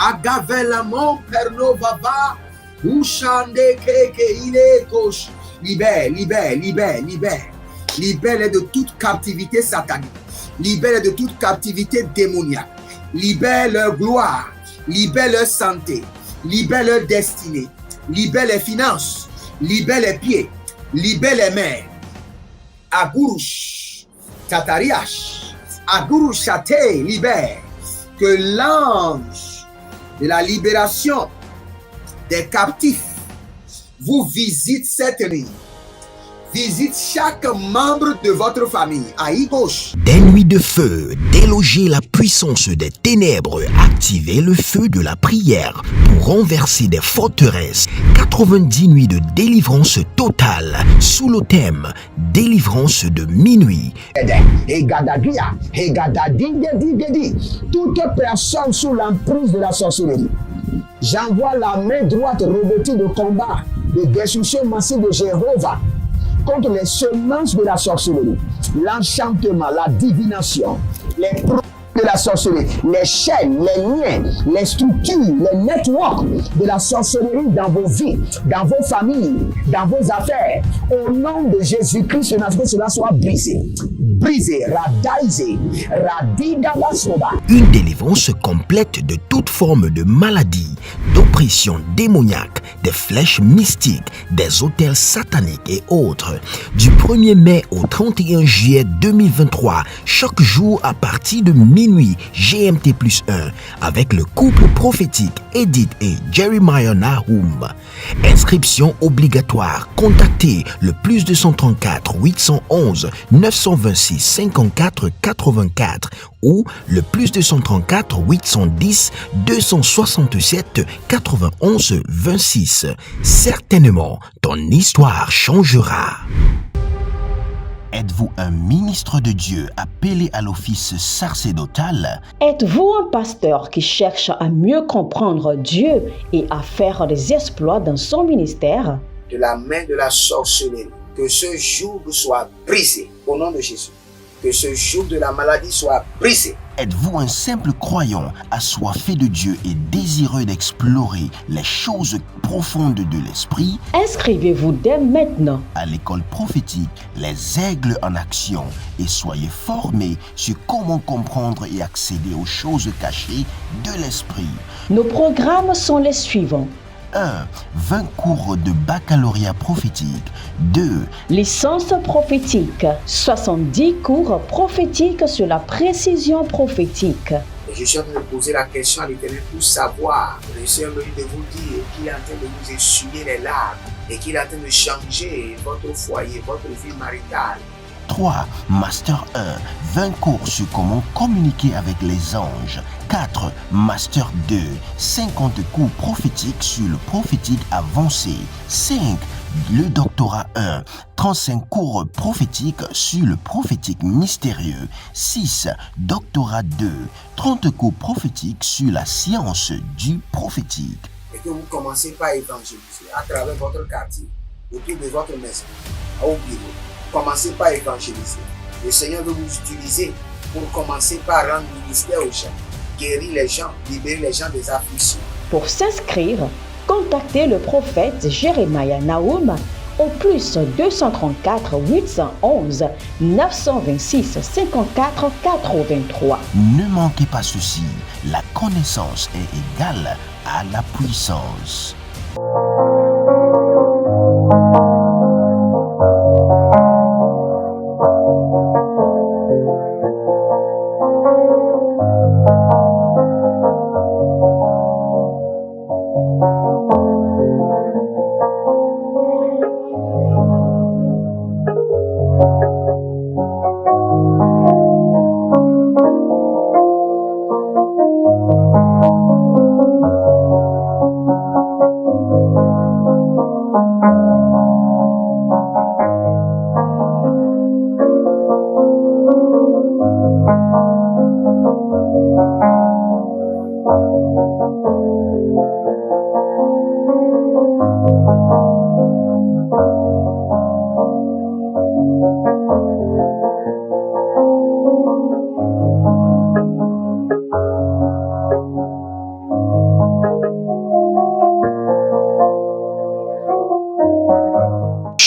Agavelamon pernovava. Ushande keke ile kosh. Libère, libère, libère, libère. Libère de toute captivité satanique. Libère de toute captivité démoniaque. Libère leur gloire. Libère leur santé. Libère leur destinée. Libère les finances. Libère les pieds. Libère les mains. Agurush. Tatariash. Agurush Chate. Libère. Que l'ange de la libération des captifs vous visite cette nuit. Visite chaque membre de votre famille. Aïe gauche. Des nuits de feu, déloger la puissance des ténèbres, activer le feu de la prière pour renverser des forteresses. 90 nuits de délivrance totale sous le thème délivrance de minuit. Toute personne sous l'emprise de la sorcellerie, j'envoie la main droite revêtue de combat, de destruction massive de Jéhovah contre les semences de la sorcellerie, l'enchantement, la divination, les produits de la sorcellerie, les chaînes, les liens, les structures, les networks de la sorcellerie dans vos vies, dans vos familles, dans vos affaires. Au nom de Jésus-Christ, que cela soit brisé. Brisé, radaisé, radidavasoba. Une délivrance complète de toute forme de maladie, d'oppression démoniaque, des flèches mystiques, des autels sataniques et autres. Du 1er mai au 31 juillet 2023, chaque jour à partir de minuit GMT+1, avec le couple prophétique Edith et Jeremiah Nahum. Inscription obligatoire. Contactez le +234 811 926 54 84 ou le +234 810 267 91 26. Certainement, ton histoire changera. Êtes-vous un ministre de Dieu appelé à l'office sacerdotal? Êtes-vous un pasteur qui cherche à mieux comprendre Dieu et à faire des exploits dans son ministère? De la main de la sorcellerie, que ce joug soit brisé au nom de Jésus. Que ce joug de la maladie soit brisé. Êtes-vous un simple croyant assoiffé de Dieu et désireux d'explorer les choses profondes de l'esprit? Inscrivez-vous dès maintenant À l'école prophétique Les Aigles en Action et soyez formés sur comment comprendre et accéder aux choses cachées de l'esprit. Nos programmes sont les suivants. 1. 20 cours de baccalauréat prophétique. 2. Licence prophétique. 70 cours prophétiques sur la précision prophétique. Je suis en train de poser la question à l'Éternel pour savoir. Le Seigneur me dit de vous dire qu'il est en train de vous essuyer les larmes et qu'il est en train de changer votre foyer, votre vie maritale. 3. Master 1. 20 cours sur comment communiquer avec les anges. 4. Master 2. 50 cours prophétiques sur le prophétique avancé. 5. Le doctorat 1. 35 cours prophétiques sur le prophétique mystérieux. 6. Doctorat 2. 30 cours prophétiques sur la science du prophétique. Et que vous commencez par évangéliser à travers votre quartier, autour de votre maison, au bureau. Commencez par évangéliser. Le Seigneur veut vous utiliser pour commencer par rendre ministère aux gens, guérir les gens, libérer les gens des afflictions. Pour s'inscrire, contactez le prophète Jeremiah Nahum au +234 811 926 54 83. Ne manquez pas ceci, la connaissance est égale à la puissance.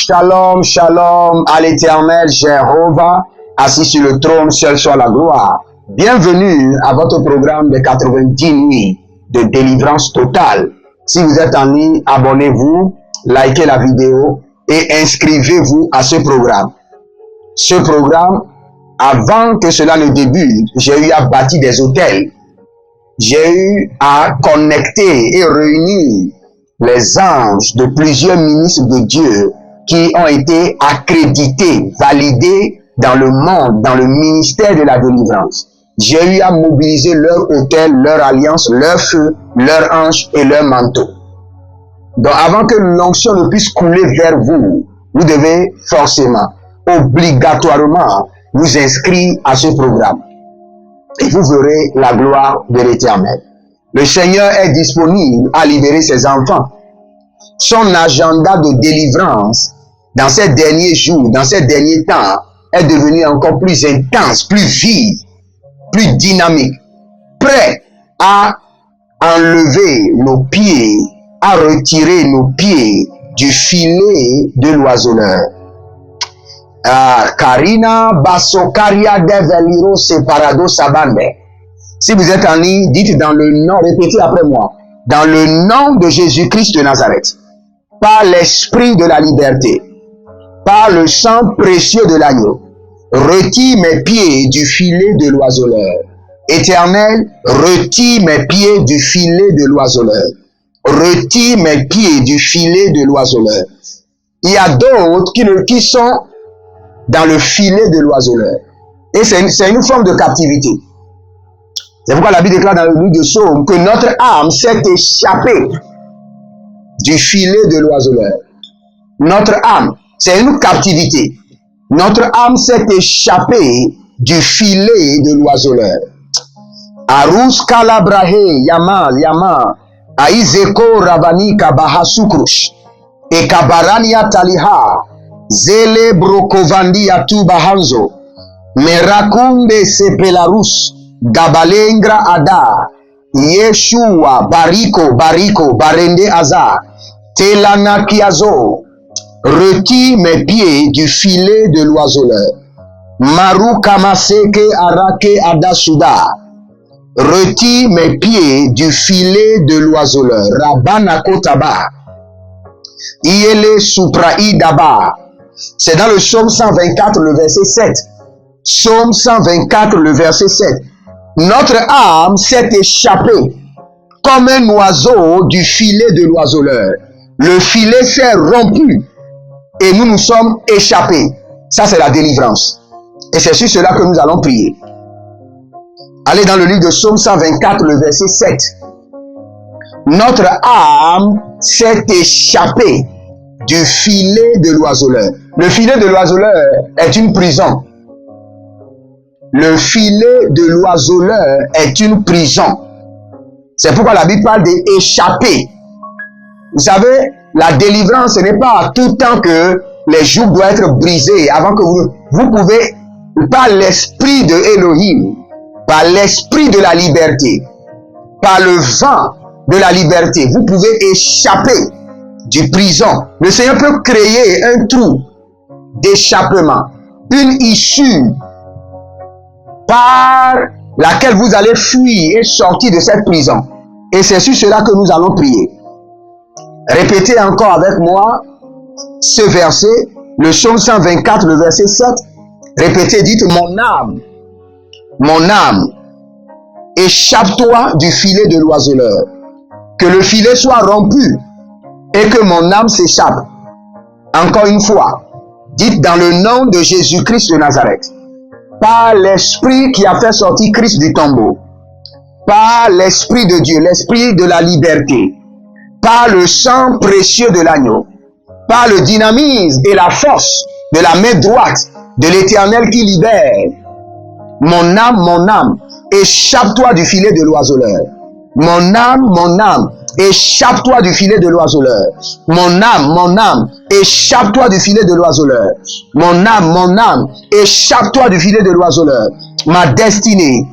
Shalom, shalom à l'Éternel Jéhovah, assis sur le trône, seul soit la gloire. Bienvenue à votre programme de 90 nuits de délivrance totale. Si vous êtes en ligne, abonnez-vous, likez la vidéo et inscrivez-vous à ce programme. Ce programme, avant que cela ne débute, j'ai eu à bâtir des hôtels. J'ai eu à connecter et réunir les anges de plusieurs ministres de Dieu qui ont été accrédités, validés dans le monde, dans le ministère de la délivrance. J'ai eu à mobiliser leur hôtel, leur alliance, leur feu, leur ange et leur manteau. Donc avant que l'onction ne puisse couler vers vous, vous devez forcément, obligatoirement, vous inscrire à ce programme. Et vous verrez la gloire de l'Éternel. Le Seigneur est disponible à libérer ses enfants. Son agenda de délivrance, dans ces derniers jours, dans ces derniers temps, est devenu encore plus intense, plus vif, plus dynamique, prêt à enlever nos pieds, à retirer nos pieds du filet de l'oiseleur. Karina Basokaria Develiro Separado Sabande. Si vous êtes en ligne, dites dans le nom, répétez après moi, dans le nom de Jésus-Christ de Nazareth, par l'esprit de la liberté, par le sang précieux de l'agneau, retire mes pieds du filet de l'oiseleur. Éternel, retire mes pieds du filet de l'oiseleur. Retire mes pieds du filet de l'oiseleur. Il y a d'autres qui sont dans le filet de l'oiseleur. Et c'est une forme de captivité. C'est pourquoi la Bible déclare dans le livre de Psaume que notre âme s'est échappée du filet de l'oiseleur. Notre âme, c'est une captivité. Notre âme s'est échappée du filet de l'oiseleur. Arus kalabrahe yama aizeko rabani kabahasukrush e kabarania taliha zele brokovandi atu bahanzo merakunde sepelarus gabalengra ada Yeshua bariko barende aza telanakiazo. Retire mes pieds du filet de l'oiseleur. Maru kamaseke arake adasuda. Retire mes pieds du filet de l'oiseleur. Rabana kotaba. Iele supraidaba. C'est dans le psaume 124, le verset 7. Psaume 124, le verset 7. Notre âme s'est échappée comme un oiseau du filet de l'oiseleur. Le filet s'est rompu et nous nous sommes échappés. Ça, c'est la délivrance. Et c'est sur cela que nous allons prier. Allez dans le livre de Psaume 124, le verset 7. Notre âme s'est échappée du filet de l'oiseleur. Le filet de l'oiseleur est une prison. Le filet de l'oiseleur est une prison. C'est pourquoi la Bible parle d'échapper. Vous savez, la délivrance, ce n'est pas tout le temps que les jougs doivent être brisés avant que vous pouvez, par l'esprit de Elohim, par l'esprit de la liberté, par le vent de la liberté, vous pouvez échapper du prison. Le Seigneur peut créer un trou d'échappement, une issue par laquelle vous allez fuir et sortir de cette prison. Et c'est sur cela que nous allons prier. Répétez encore avec moi ce verset, le psaume 124, le verset 7. Répétez, dites, mon âme, échappe-toi du filet de l'oiseleur. Que le filet soit rompu et que mon âme s'échappe. Encore une fois, dites dans le nom de Jésus-Christ de Nazareth, par l'esprit qui a fait sortir Christ du tombeau, par l'esprit de Dieu, l'esprit de la liberté, par le sang précieux de l'agneau, par le dynamisme et la force de la main droite de l'Éternel qui libère. Mon âme, échappe-toi du filet de l'oiseleur. Mon âme, échappe-toi du filet de l'oiseleur. Mon âme, échappe-toi du filet de l'oiseleur. Mon âme, échappe-toi du filet de l'oiseleur. Ma destinée,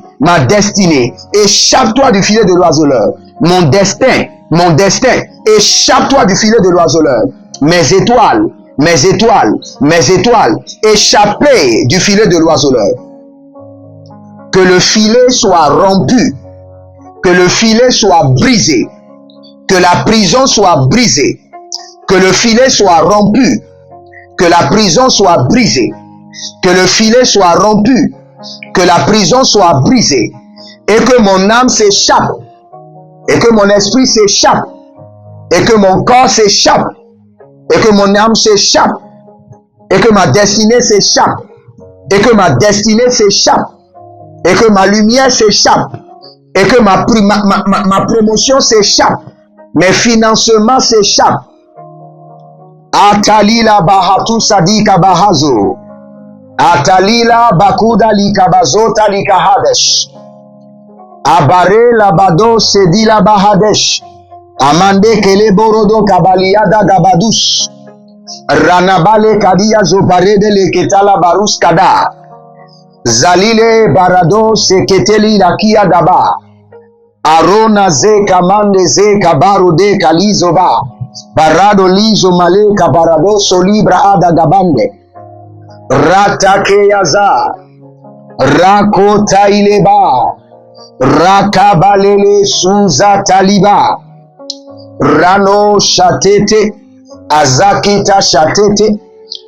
échappe-toi du filet de l'oiseleur. Mon destin, échappe-toi du filet de l'oiseleur. Mes étoiles, mes étoiles, échappées du filet de l'oiseleur. Que le filet soit rompu, que le filet soit brisé, que la prison soit brisée, que le filet soit rompu, que la prison soit brisée, que le filet soit rompu, que la prison soit brisée, et que mon âme s'échappe, et que mon esprit s'échappe, et que mon corps s'échappe, et que mon âme s'échappe, et que ma destinée s'échappe, et que ma destinée s'échappe, et que ma lumière s'échappe, et que ma promotion s'échappe, mes financements s'échappent. Atalila bahatu sadika bahazo, atalila bakuda likabazota likahadesh, abare labado sedila bahadesh, amande kele borodo kabaliada gabadus, ranabale kadia zoparede leketala barus kada, zalile barado seketeli lakia daba, arona ze kamande ze kabaru de kalizoba, barado lizo male kabarado solibra ada gabande, ratakeyaza, rakota ileba, rakabalele suza taliba, rano shatete, azakita shatete,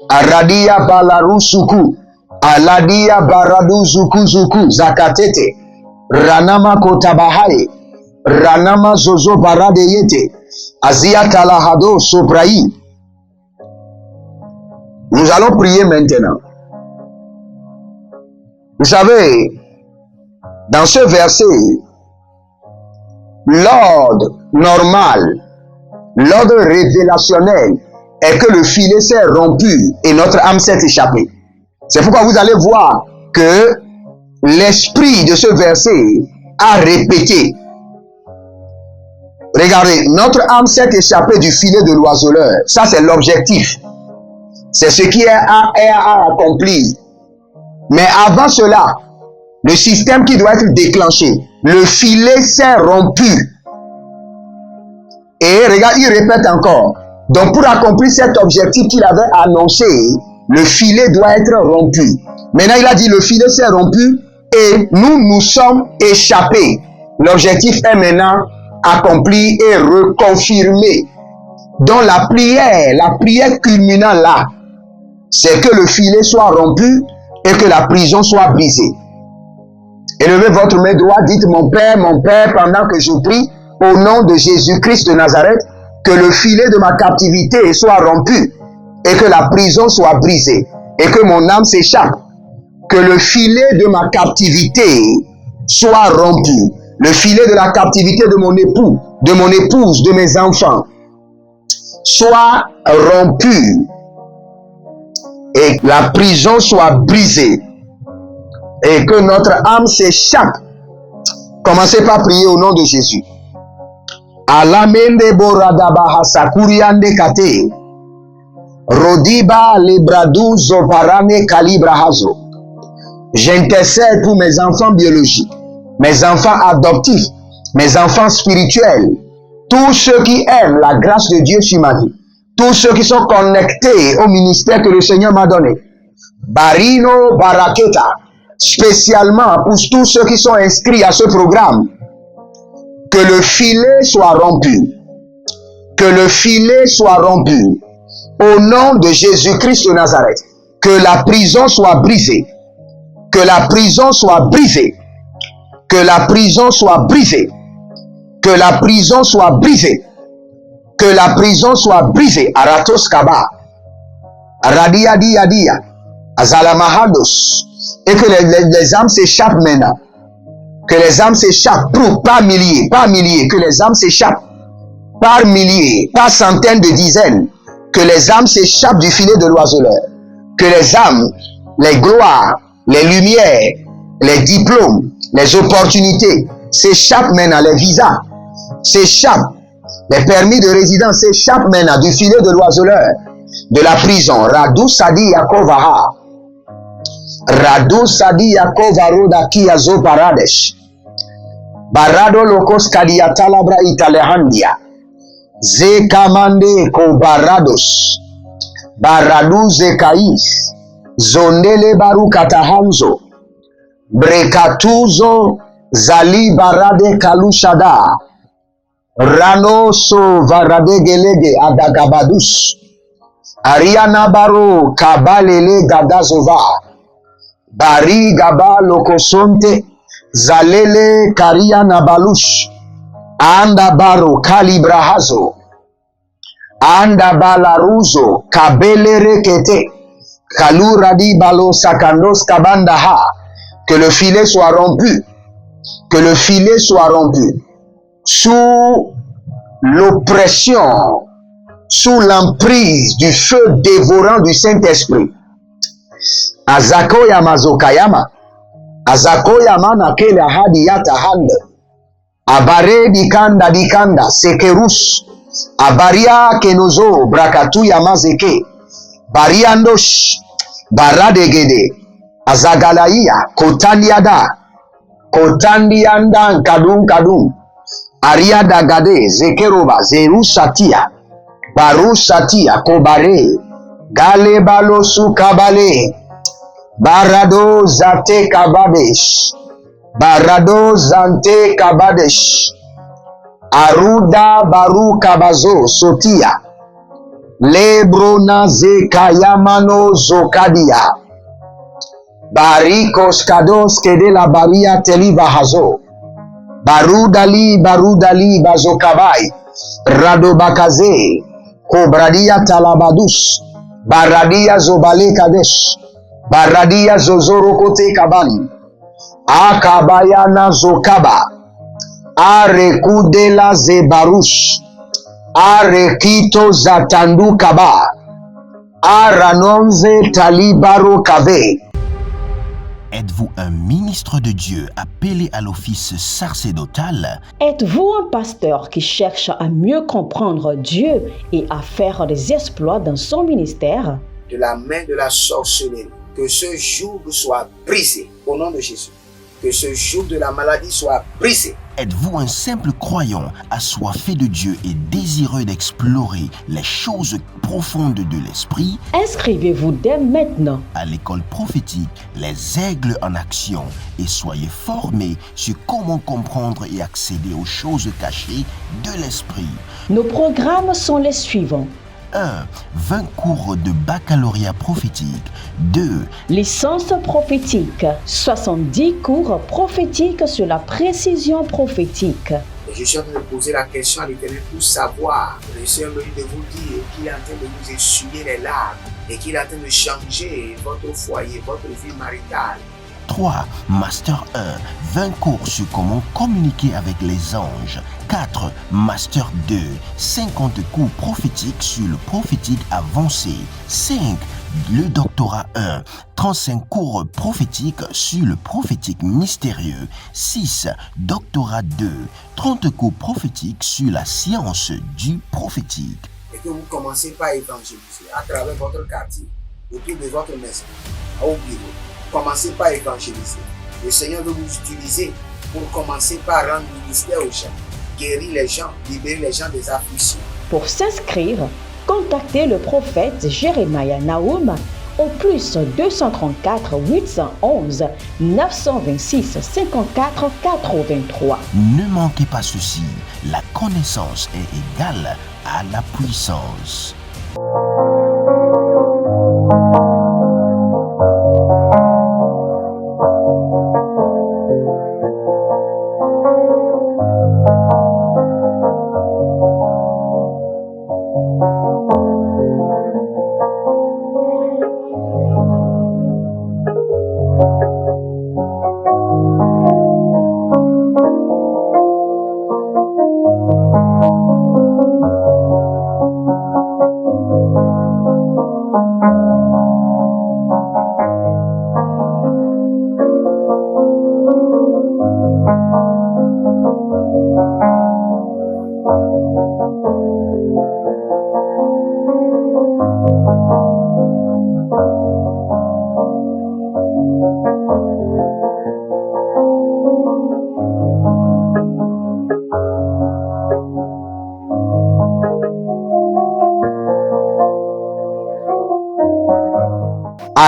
aradia balarusuku, aladia baraduzukuzuku zakatete, ranama kotabahai, ranama zozo barade yete, azia talahado sopraï. Nous allons prier maintenant. Vous savez, dans ce verset, l'ordre normal, l'ordre révélationnel est que le filet s'est rompu et notre âme s'est échappée. C'est pourquoi vous allez voir que l'esprit de ce verset a répété. Regardez, notre âme s'est échappée du filet de l'oiseleur. Ça, c'est l'objectif. C'est ce qui est à accomplir. Mais avant cela, le système qui doit être déclenché, le filet s'est rompu. Et regarde, il répète encore. Donc, pour accomplir cet objectif qu'il avait annoncé, le filet doit être rompu. Maintenant, il a dit le filet s'est rompu et nous sommes échappés. L'objectif est maintenant accompli et reconfirmé. Donc, la prière culminant là, c'est que le filet soit rompu et que la prison soit brisée. Élevez votre main droite, dites mon Père, pendant que je prie, au nom de Jésus-Christ de Nazareth, que le filet de ma captivité soit rompu et que la prison soit brisée et que mon âme s'échappe. Que le filet de ma captivité soit rompu. Le filet de la captivité de mon époux, de mon épouse, de mes enfants, soit rompu et que la prison soit brisée et que notre âme s'échappe. Commencez par prier au nom de Jésus. Alamende boradabaha sakuriande kate, rodiba libradu zoparane kalibrahazo. J'intercède pour mes enfants biologiques, mes enfants adoptifs, mes enfants spirituels, tous ceux qui aiment la grâce de Dieu sur ma vie, tous ceux qui sont connectés au ministère que le Seigneur m'a donné. Barino Baraketa, spécialement pour tous ceux qui sont inscrits à ce programme. Que le filet soit rompu. Que le filet soit rompu. Au nom de Jésus-Christ de Nazareth. Que la prison soit brisée. Que la prison soit brisée. Que la prison soit brisée. Que la prison soit brisée. Que la prison soit brisée. Aratos Kaba. Radia dia dia. Azalamahados. Et que les âmes s'échappent maintenant. Que les âmes s'échappent par milliers, que les âmes s'échappent par milliers, par centaines de dizaines. Que les âmes s'échappent du filet de l'oiseleur. Que les âmes, les gloires, les lumières, les diplômes, les opportunités s'échappent maintenant, les visas s'échappent, les permis de résidence s'échappent maintenant du filet de l'oiseleur, de la prison. Radu Sadi Yakovaha. Radu Sadi Yakovaroda Kiazo Paradesh. Barado Lokos Kadiatalabra Italehandia. Zekamande Kobarados. Baraduze kais. Zondele baru katahanzo. Brekatuzo zali barade kalushada. Ranoso varadegelege adagabadus. Ariana baro kabalele gadazova. Bari gaba lokosonte zalele kariana balush. Anda baro kalibrahazo. Anda balaruzo kabele rekete. Kaluradi balo sakandos kabandaha. Que le filet soit rompu. Que le filet soit rompu. Sous l'oppression, sous l'emprise du feu dévorant du Saint-Esprit. Azakoya mazokayama. Azakoyama na kele ahadi yata handa. Abare dikanda sekerus. Abaria kenozo brakatuya mazeke. Bariandosh baradegede. Azagalaia kotandiada. Kotandianda kadum. Ariada gade zekeroba zerusatia. Barusatia kobare. Gale balosu kabale. Barado zate kabadesh. Barado zante kabadesh. Aruda baru kabazo sotia. Lebrona zekayamano zokadia. Barikos kados kede la baria teliva hazo. Barudali bazokabai. Radobakaze. Kobradia talabadus. Baradia zobale kadesh. Baradia zozoro kote kabani. Akabayana zokaba. Arekudela zebarush. Arekito zatandu kaba. Aranonze talibaro kave. Êtes-vous un ministre de Dieu appelé à l'office sacerdotal? Êtes-vous un pasteur qui cherche à mieux comprendre Dieu et à faire des exploits dans son ministère? De la main de la sorcellerie, que ce joug soit brisé au nom de Jésus. Que ce joug de la maladie soit brisé. Êtes-vous un simple croyant assoiffé de Dieu et désireux d'explorer les choses profondes de l'esprit? Inscrivez-vous dès maintenant À l'école prophétique Les Aigles en Action et soyez formés sur comment comprendre et accéder aux choses cachées de l'esprit. Nos programmes sont les suivants. 1. 20 cours de baccalauréat prophétique. 2. Licence prophétique. 70 cours prophétiques sur la précision prophétique. Et je suis en train de poser la question à l'Éternel pour savoir. Le Seigneur me dit de vous dire qu'il est en train de vous essuyer les larmes et qu'il est en train de changer votre foyer, votre vie maritale. 3. Master 1. 20 cours sur comment communiquer avec les anges. 4. Master 2. 50 cours prophétiques sur le prophétique avancé. 5. Le doctorat 1. 35 cours prophétiques sur le prophétique mystérieux. 6. Doctorat 2. 30 cours prophétiques sur la science du prophétique. Et que vous commencez par évangéliser à travers votre quartier, autour de votre maison, au bureau. Commencez par évangéliser. Le Seigneur veut vous utiliser pour commencer par rendre ministère aux gens, guérir les gens, libérer les gens des afflictions. Pour s'inscrire, contactez le prophète Jérémia Naoum au plus 234 811 926 54 83. Ne manquez pas ceci, la connaissance est égale à la puissance.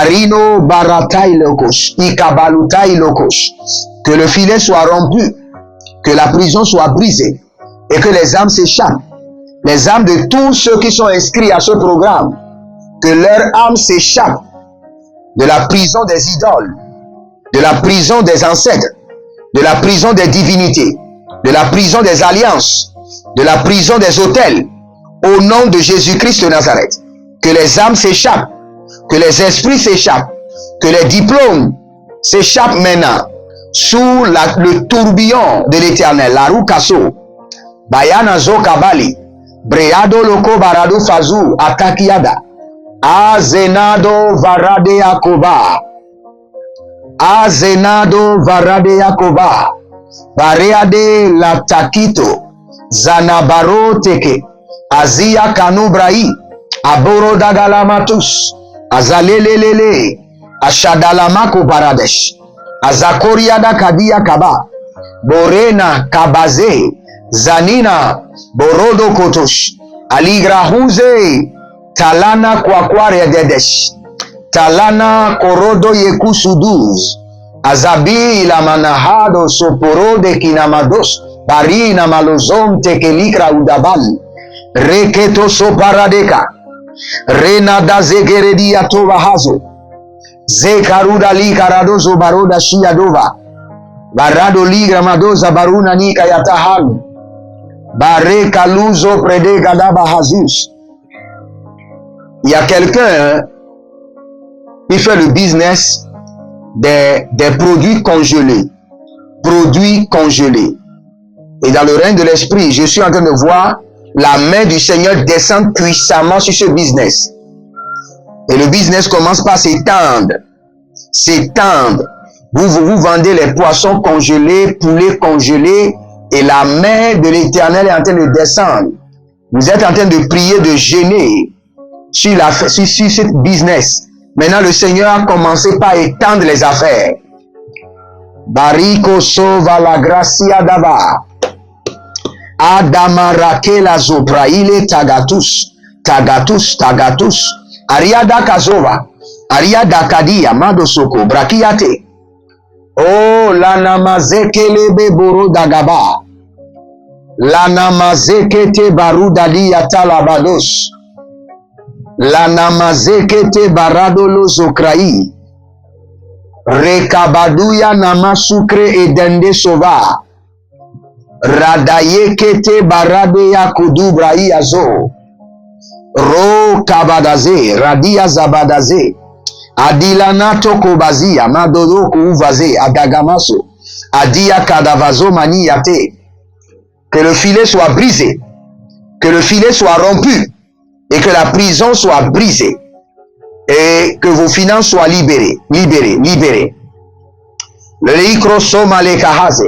Barino baratai lokos, ikabalutai lokos. Que le filet soit rompu, que la prison soit brisée et que les âmes s'échappent. Les âmes de tous ceux qui sont inscrits à ce programme, que leur âme s'échappe de la prison des idoles, de la prison des ancêtres, de la prison des divinités, de la prison des alliances, de la prison des autels, au nom de Jésus-Christ de Nazareth. Que les âmes s'échappent, que les esprits s'échappent, que les diplômes s'échappent maintenant sous le tourbillon de l'Éternel. La Rukaso, Bayana Zo Kabali, Breado Loko Barado Fazou, Atakiada, Azenado Varade Yakoba, Azenado Varade Yakoba, Bareade La Takito, Zanabaro Teke, Azia Kanubrai, Aboro Dagalamatus, Azalelelele, Ashadalamako Baradesh, Azakoriada Kadia Kaba, Borena Kabaze, Zanina Borodo Kotosh, Aligrahuze, Talana Kwakware Dedesh, Talana Korodo Yekusuduz, Azabi la Manahado Soporo de Kinamados, Barina Malozom Tekelikra Udabal, Reketo Soparadeka, Renada Zegeredia Tovahazo, Zekaruda Likaradozo Baroda Shiadova, Barado Ligra Madoza Baruna Nika Yatahan, Bareka Luzo Prede Gadaba Hazus. Il y a quelqu'un qui fait le business des produits congelés. Produits congelés. Et dans le règne de l'esprit, je suis en train de voir la main du Seigneur descendre puissamment sur ce business. Et le business commence par s'étendre. S'étendre. Vous vendez les poissons congelés, poulets congelés, et la main de l'Éternel est en train de descendre. Vous êtes en train de prier, de jeûner sur ce business. Maintenant, le Seigneur a commencé par étendre les affaires. Bariko sova la gracia dava. Adamarake la zopraile tagatus. Tagatus, tagatus. Ariada kazova. Ariada kadia madosoko. Brakiate. Oh, lanamazeke lebe boro dagaba. Lanamazeke te barudali atalabados. Lanamazeke te baradolo zokrai. Rekabaduya namasukre edende sova. Radayeke te baradeya kudubrai azo. Ro kabadaze, radia zabadaze. Adilanato kobazia, madodo kuvaze, agagamaso. Adia kadavazo maniyate. Que le filet soit brisé. Que le filet soit rompu. Et que la prison soit brisée. Et que vos finances soient libérées. Libérées, libérées. Le likrosoma le kahaze.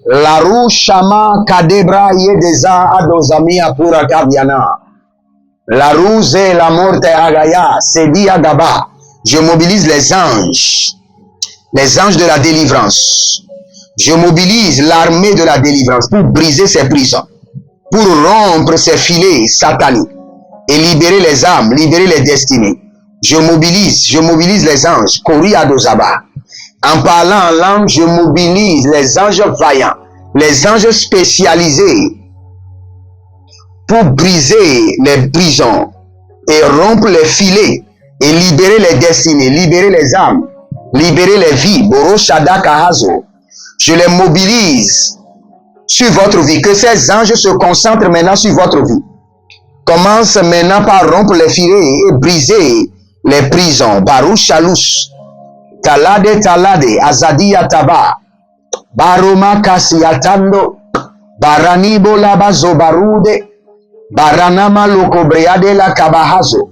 La roue shama kadebra yedeza adozamia pura kabiana. La rouse et la morte agaya, sedi agaba. Je mobilise les anges de la délivrance. Je mobilise l'armée de la délivrance pour briser ces prisons, pour rompre ces filets sataniques et libérer les âmes, libérer les destinées. Je mobilise les anges. Koria dozaba. En parlant en langue, je mobilise les anges vaillants, les anges spécialisés pour briser les prisons et rompre les filets et libérer les destinées, libérer les âmes, libérer les vies. Boro Shadaka Hazo. Je les mobilise sur votre vie. Que ces anges se concentrent maintenant sur votre vie. Commence maintenant par rompre les filets et briser les prisons. Barou Shalus. Talade Talade. Azadia Taba. Baroma Kasiatando. Baranibo Labazo Barude. Baranama Lokobreade la Kabahazo.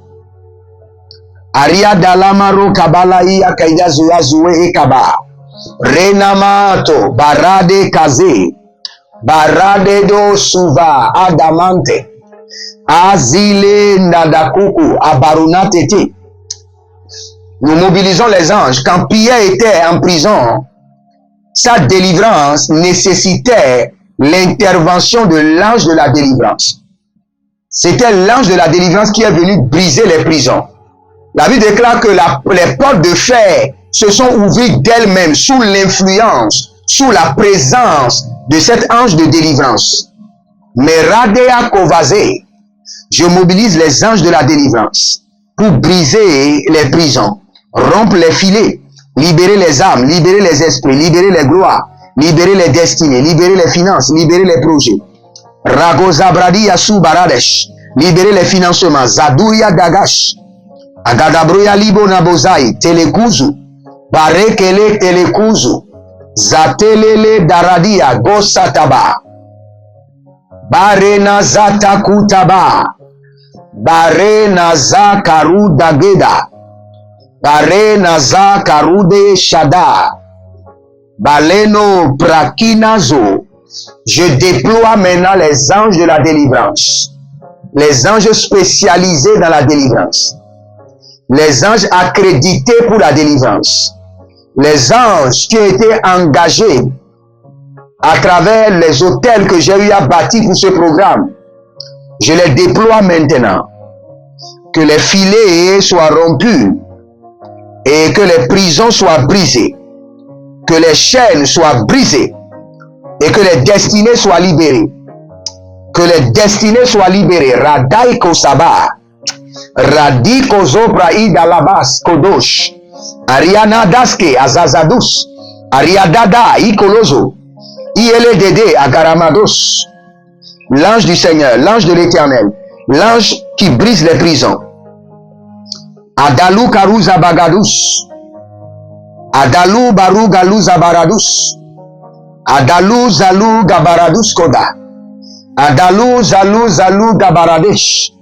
Aria Dalamaro Kabala Ia Kaidazua Zue Kaba. Renamato Barade Kaze. Barade do Suva Adamante. Azile Nadakuku Abarunatete. Nous mobilisons les anges. Quand Pierre était en prison, sa délivrance nécessitait l'intervention de l'ange de la délivrance. C'était l'ange de la délivrance qui est venu briser les prisons. La Bible déclare que les portes de fer se sont ouvertes d'elles-mêmes sous l'influence, sous la présence de cet ange de délivrance. Mais Radea Kovazé, je mobilise les anges de la délivrance pour briser les prisons, rompre les filets, libérer les âmes, libérer les esprits, libérer les gloires, libérer les destinées, libérer les finances, libérer les projets. Ragozabradi Yassou Baradesh, libérer les financements. Zadouya Dagash, Agadabroya Libo Nabozai, Telekuzu, Barekele Telekuzu, Zatelele Daradia, Gosataba, Barena Zatakutaba, Barena Zakaru Dageda, Barena Zakarude Shada, Baleno Prakinazo. Je déploie maintenant les anges de la délivrance, les anges spécialisés dans la délivrance, les anges accrédités pour la délivrance, les anges qui ont été engagés à travers les hôtels que j'ai eu à bâtir pour ce programme. Je les déploie maintenant. Que les filets soient rompus et que les prisons soient brisées, que les chaînes soient brisées et que les destinées soient libérées. Que les destinées soient libérées. Radaiko Saba, Radiko Zobra Idalabas Kodosh, Ariana Daske Azazadus, Ariadada Ikolozo, Ieledede Agaramados. L'ange du Seigneur, l'ange de l'Éternel, l'ange qui brise les prisons. Adalou Karouza Bagadus, Adalou Barou Galou Zabaradus, Adalou Zalou Gabaradus Koda, Adalou Zalou Zalou Gabaradesh,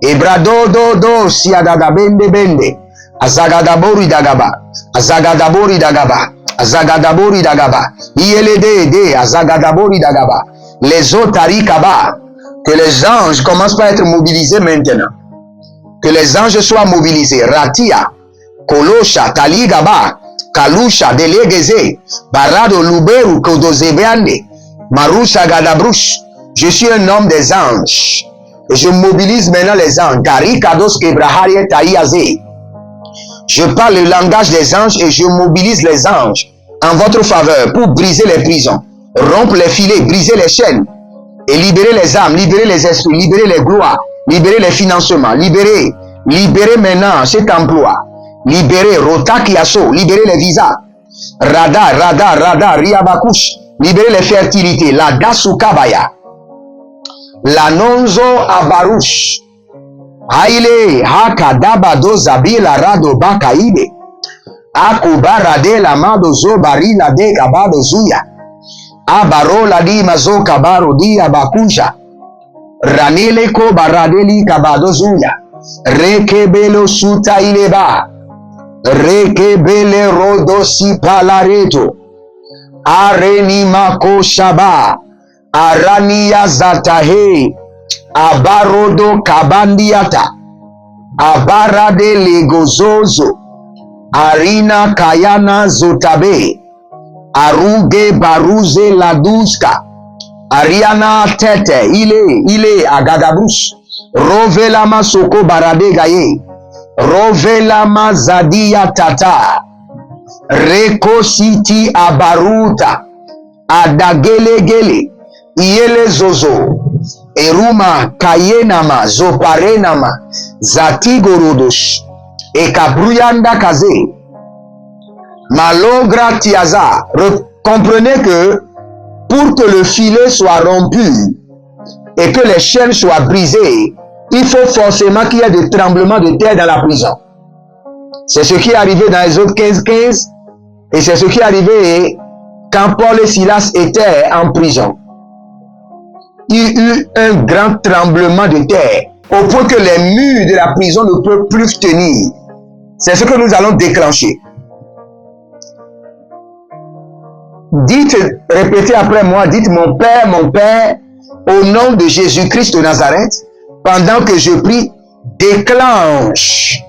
Ebrado Do Siadada Bende Bende, Azagadabori Dagaba, Azagadabori Dagaba, Azagadabori Dagaba, Ielede Azagadabori Dagaba, les autres Arikaba, que les anges commencent par être mobilisés maintenant. Que les anges soient mobilisés. Ratia, Kolosha, Taligaba, Kalusha, Delegeze, Barado, Luberu, Kodozebeande, Marusha, Gadabrush. Je suis un homme des anges. Et je mobilise maintenant les anges. Gari, Kados, Kebraharie, Taïaze. Je parle le langage des anges et je mobilise les anges en votre faveur pour briser les prisons, rompre les filets, briser les chaînes et libérer les âmes, libérer les esprits, libérer les gloires, libérer les financements, libérer maintenant cet emploi, libérer Rotakiaso, libérer les visas, Radar, Riabakush, libérer les fertilités, la Dasukabaya, la Nonzo Abarush, Aile, Hakadabado Zabila Rado Bakaide, Akubarade la Mado Zobari la de Kabado Zuya, Abarola di Mazo Kabaro di Abakusha, Ranele ko baradeli Kabado Zuya, Rekebelo Suta Ileba, Rekebele Rodosi Palareto, Areni Mako Shaba, Arania Zatahe, Abarodo Kabandiata, Abarade Legozozo, Arina Kayana Zotabe, Aruge Baruze Laduska, Ariana Tete, Ile Agadabrus, Rovelama Soko Barade Gaye, Rovelama Zadia Tata, Reko City Abaruta, Adagelegele, Iele Zozo, Eruma Kayenama, Zoparenama, Zatigorodosh, Ekabruyanda Kaze, Malogra Tiaza. Comprenez que pour que le filet soit rompu et que les chaînes soient brisées, il faut forcément qu'il y ait des tremblements de terre dans la prison. C'est ce qui est arrivé dans les autres 15 et c'est ce qui est arrivé quand Paul et Silas étaient en prison. Il y a eu un grand tremblement de terre au point que les murs de la prison ne peuvent plus tenir. C'est ce que nous allons déclencher. Dites, répétez après moi, dites mon Père, au nom de Jésus-Christ de Nazareth, pendant que je prie, déclenche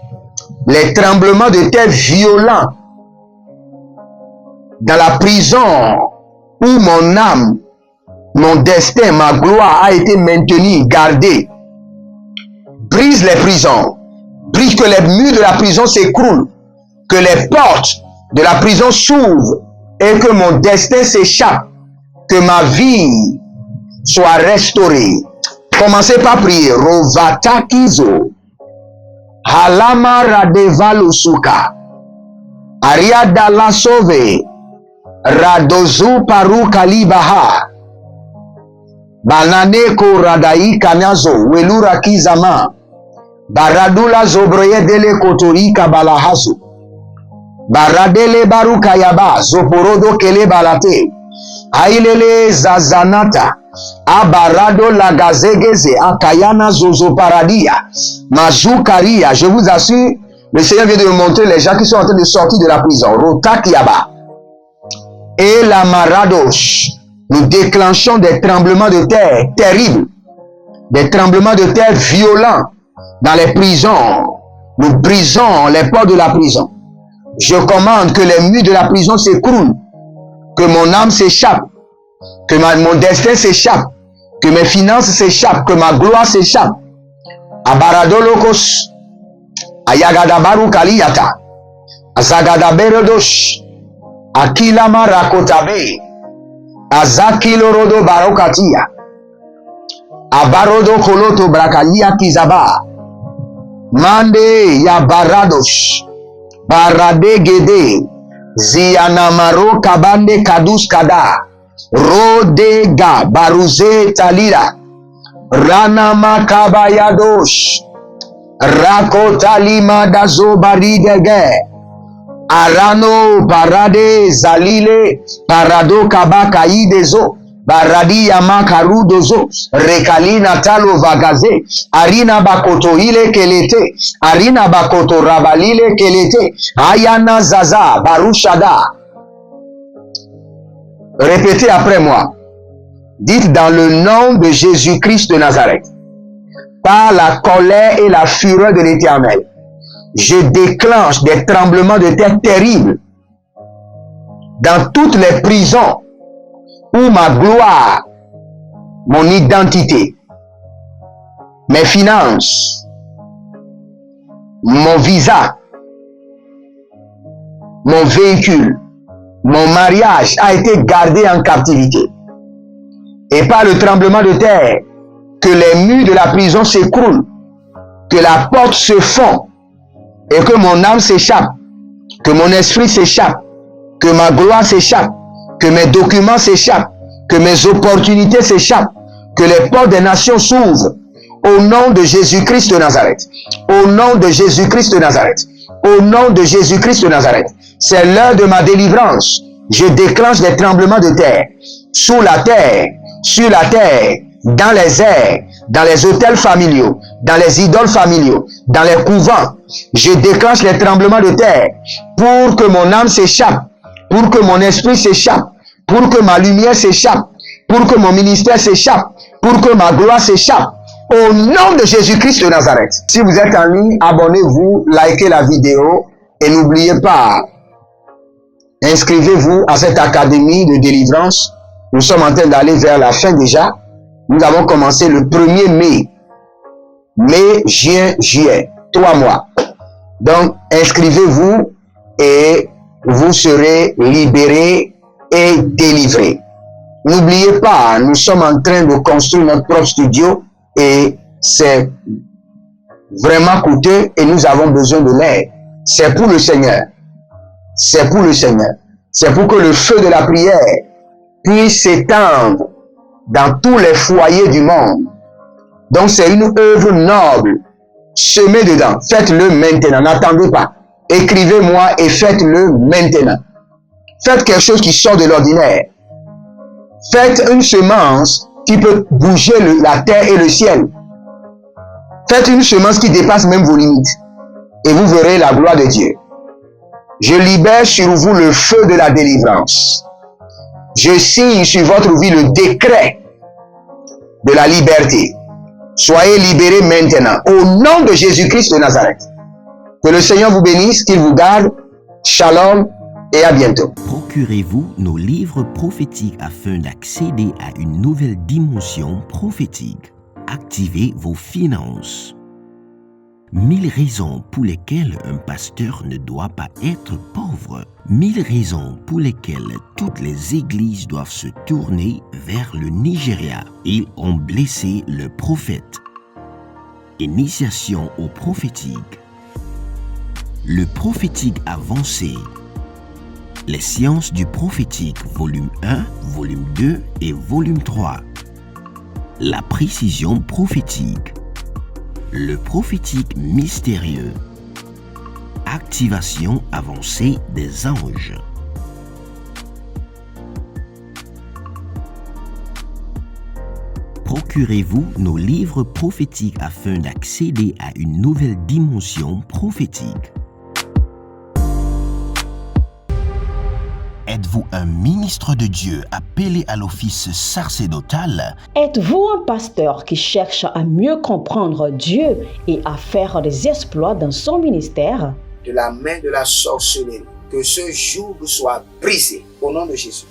les tremblements de terre violents dans la prison où mon âme, mon destin, ma gloire a été maintenue, gardée. Brise les prisons, Prie que les murs de la prison s'écroulent, que les portes de la prison s'ouvrent et que mon destin s'échappe, que ma vie soit restaurée. Commencez par prier. Rovata Kizo. Halama Radevalusuka. Ariada la Sove. Radozu Paru Kalibaha. Bananeko Radai Kanyazo. Welura Kizama. Baradula Zobreye Dele Kotori Kabalahasu. Baradele Barukayaba. Zoporodo Kele Balate. Ailele Zazanata. Abarado Lagazegeze. Akayana Zozo Paradia. Mazoukaria. Je vous assure, le Seigneur vient de me montrer les gens qui sont en train de sortir de la prison. Rotakiaba. Et la Maradosh. Nous déclenchons des tremblements de terre terribles. Des tremblements de terre violents dans les prisons. Nous brisons les portes de la prison. Je commande que les murs de la prison s'écroulent. Que mon âme s'échappe. Que mon destin s'échappe. Que mes finances s'échappent. Que ma gloire s'échappe. Abaradolokos. Ayagadabaru kaliyata. Azagadaberodosh. Akilama rakotabe. Azakilorodo barokatia. Abarodo koloto brakalia kizaba. Mande ya baradosh. Barade gede. Zianamaro kabande kadus kada. Rodega baruze talira. Rana makabayadosh. Rakotalima dazo baridege. Arano parade zalile parado kabaka idezo baradi yamakaru dozo rekalina talo vagaze arina bakoto ile kelete arina bakoto rabalile kelete ayana zaza barushada. Répétez après moi. Dites dans le nom de Jésus-Christ de Nazareth, par la colère et la fureur de l'Éternel, je déclenche des tremblements de terre terribles dans toutes les prisons où ma gloire, mon identité, mes finances, mon visa, mon véhicule, mon mariage a été gardé en captivité. Et par le tremblement de terre, que les murs de la prison s'écroulent, que la porte se fond, et que mon âme s'échappe, que mon esprit s'échappe, que ma gloire s'échappe, que mes documents s'échappent, que mes opportunités s'échappent, que les portes des nations s'ouvrent, au nom de Jésus-Christ de Nazareth, au nom de Jésus-Christ de Nazareth, au nom de Jésus-Christ de Nazareth. C'est l'heure de ma délivrance. Je déclenche des tremblements de terre, sous la terre, sur la terre, dans les airs, dans les hôtels familiaux, dans les idoles familiaux, dans les couvents. Je déclenche les tremblements de terre pour que mon âme s'échappe, pour que mon esprit s'échappe, pour que ma lumière s'échappe, pour que mon ministère s'échappe, pour que ma gloire s'échappe. Au nom de Jésus-Christ de Nazareth. Si vous êtes en ligne, abonnez-vous, likez la vidéo et n'oubliez pas, inscrivez-vous à cette académie de délivrance. Nous sommes en train d'aller vers la fin déjà. Nous avons commencé le 1er mai. Mai, juin, juillet. 3 mois. Donc, inscrivez-vous et vous serez libérés et délivrés. N'oubliez pas, nous sommes en train de construire notre propre studio et c'est vraiment coûteux et nous avons besoin de l'aide. C'est pour le Seigneur. C'est pour le Seigneur. C'est pour que le feu de la prière puisse s'étendre dans tous les foyers du monde. Donc c'est une œuvre noble. Semez dedans. Faites-le maintenant. N'attendez pas. Écrivez-moi et faites-le maintenant. Faites quelque chose qui sort de l'ordinaire. Faites une semence qui peut bouger la terre et le ciel. Faites une semence qui dépasse même vos limites. Et vous verrez la gloire de Dieu. Je libère sur vous le feu de la délivrance. Je signe sur votre vie le décret de la liberté. Soyez libérés maintenant. Au nom de Jésus-Christ de Nazareth. Que le Seigneur vous bénisse, qu'il vous garde. Shalom et à bientôt. Procurez-vous nos livres prophétiques afin d'accéder à une nouvelle dimension prophétique. Activez vos finances. 1000 raisons pour lesquelles un pasteur ne doit pas être pauvre. 1000 raisons pour lesquelles toutes les églises doivent se tourner vers le Nigeria. Ils ont blessé le prophète. Initiation au prophétique. Le prophétique avancé. Les sciences du prophétique, volume 1, volume 2 et volume 3. La précision prophétique. Le prophétique mystérieux. Activation avancée des anges. Procurez-vous nos livres prophétiques afin d'accéder à une nouvelle dimension prophétique. Êtes-vous un ministre de Dieu appelé à l'office sacerdotal? Êtes-vous un pasteur qui cherche à mieux comprendre Dieu et à faire des exploits dans son ministère? De la main de la sorcellerie, que ce joug soit brisé au nom de Jésus.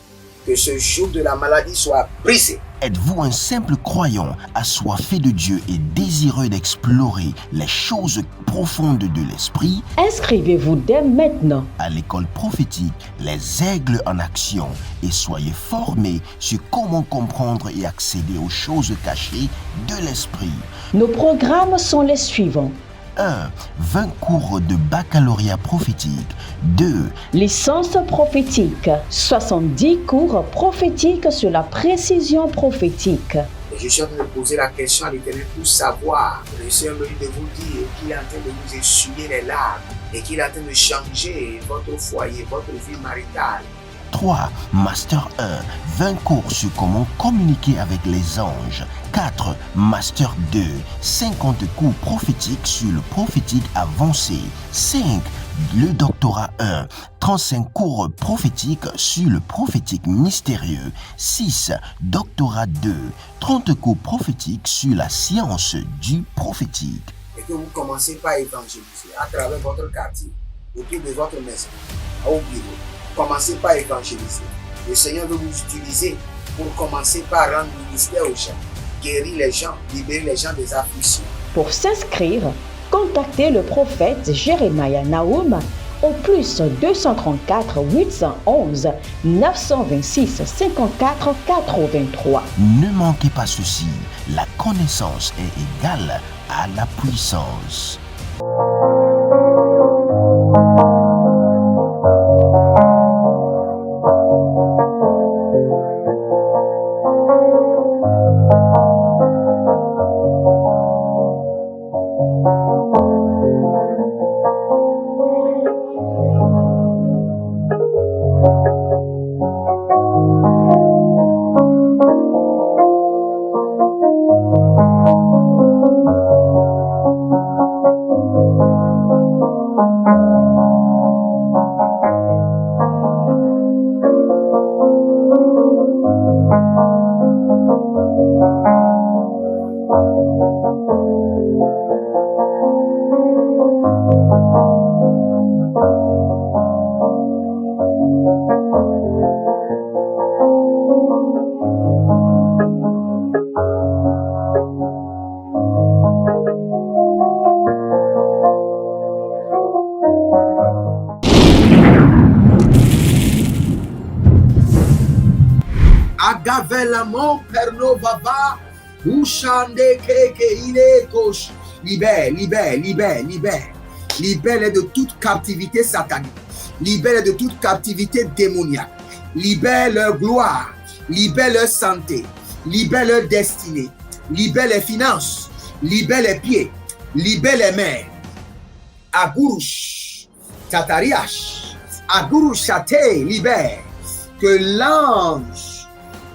Que ce joug de la maladie soit brisé. Êtes-vous un simple croyant assoiffé de Dieu et désireux d'explorer les choses profondes de l'esprit? Inscrivez-vous dès maintenant À l'école prophétique, les aigles en action, et soyez formés sur comment comprendre et accéder aux choses cachées de l'esprit. Nos programmes sont les suivants. 1. 20 cours de baccalauréat prophétique. 2. Licence prophétique. 70 cours prophétiques sur la précision prophétique. Et je suis en train de poser la question à l'Éternel pour savoir. Le Seigneur me dit de vous dire qu'il est en train de vous essuyer les larmes et qu'il est en train de changer votre foyer, votre vie maritale. 3. Master 1. 20 cours sur comment communiquer avec les anges. 4. Master 2. 50 cours prophétiques sur le prophétique avancé. 5. Le doctorat 1. 35 cours prophétiques sur le prophétique mystérieux. 6. Doctorat 2. 30 cours prophétiques sur la science du prophétique. Et que vous commencez par évangéliser à travers votre quartier, autour de votre maison, au bureau. Commencez par évangéliser. Le Seigneur veut vous utiliser pour commencer par rendre ministère aux gens, guérir les gens, libérer les gens des afflictions. Pour s'inscrire, contactez le prophète Jeremiah Nahum au plus 234 811 926 54 83. Ne manquez pas ceci, la connaissance est égale à la puissance. Agavelamon perno vava, ushande keke ile kosh. Libère, libère, libère, libère. Libère de toute captivité satanique. Libère de toute captivité démoniaque. Libère leur gloire. Libère leur santé. Libère leur destinée. Libère les finances. Libère les pieds. Libère les mains. Agurush, Tatariash, Agurush Chate, libère. Que l'ange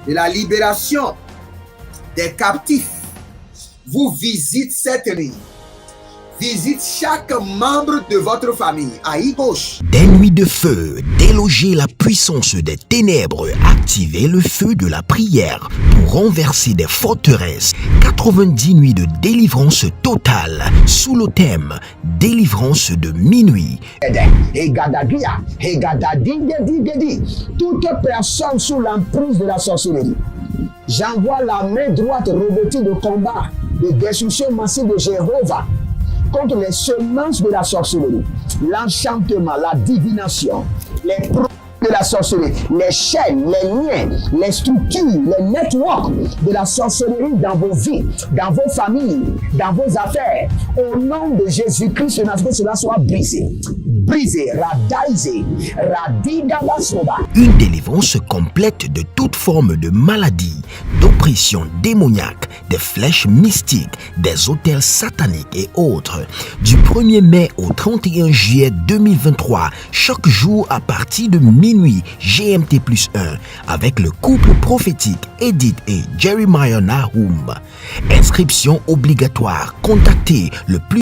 de la libération des captifs vous visite cette nuit. Visite chaque membre de votre famille. Aïe gauche. Des nuits de feu, déloger la puissance des ténèbres, activer le feu de la prière pour renverser des forteresses. 90 nuits de délivrance totale sous le thème délivrance de minuit. Toute personne sous l'emprise de la sorcellerie, j'envoie la main droite revêtue de combat, de destruction massive de Jéhovah contre les semences de la sorcellerie, l'enchantement, la divination, les produits de la sorcellerie, les chaînes, les liens, les structures, les networks de la sorcellerie dans vos vies, dans vos familles, dans vos affaires. Au nom de Jésus-Christ, que cela soit brisé. Brisé, radaisé, radidabasoba. Une délivrance complète de toute forme de maladie, d'oppression démoniaque, des flèches mystiques, des autels sataniques et autres. Du 1er mai au 31 juillet 2023, chaque jour à partir de minuit GMT+1, avec le couple prophétique Edith et Jeremiah Nahum. Inscription obligatoire. Contactez le plus